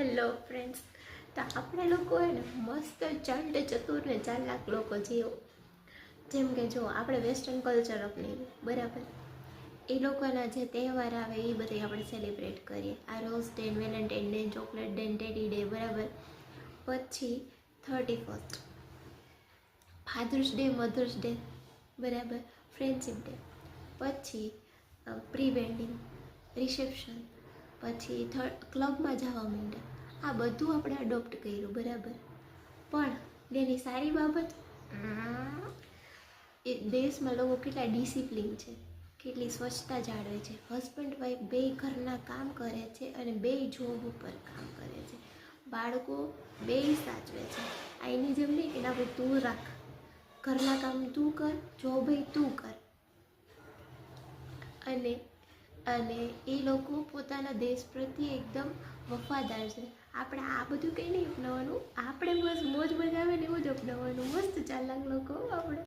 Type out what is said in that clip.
Hello friends, તો આપણે લોકો હે ને મસ્ત ચંટ ચતુર ને ચાલાક લોકો જીવો. જેમ કે જો આપણે વેસ્ટર્ન કલ્ચર અપનાવ્યું બરાબર, એ લોકોના જે તહેવાર આવે એ બધા આપણે સેલિબ્રેટ કરીએ. આ rose day, valentine day, chocolate day, teddy day બરાબર. પછી 31st father's day, mother's day બરાબર, ફ્રેન્ડશિપ ડે, પછી પ્રી વેડિંગ, રિસેપ્શન, પછી ક્લબમાં જવા માંડ્યા. આ બધું આપણે અડોપ્ટ કર્યું બરાબર. પણ એની સારી બાબત, એ દેશમાં લોકો કેટલા ડિસિપ્લિન છે, કેટલી સ્વચ્છતા જાળવે છે. હસબન્ડ વાઈફ બે ઘરના કામ કરે છે અને બે જોબ ઉપર કામ કરે છે. બાળકો બે સાચવે છે. આ એની જેમ નહીં કે ના ભાઈ તું રાખ, ઘરના કામ તું કર, જોબ તું કર. અને એ લોકો પોતાના દેશ પ્રત્યે એકદમ વફાદાર છે. આપણે આ બધું કંઈ નહીં અપનાવવાનું, આપણે બસ મોજ મજા આવે ને એવું જ અપનાવવાનું. મસ્ત ચાલાક લોકો આપણે.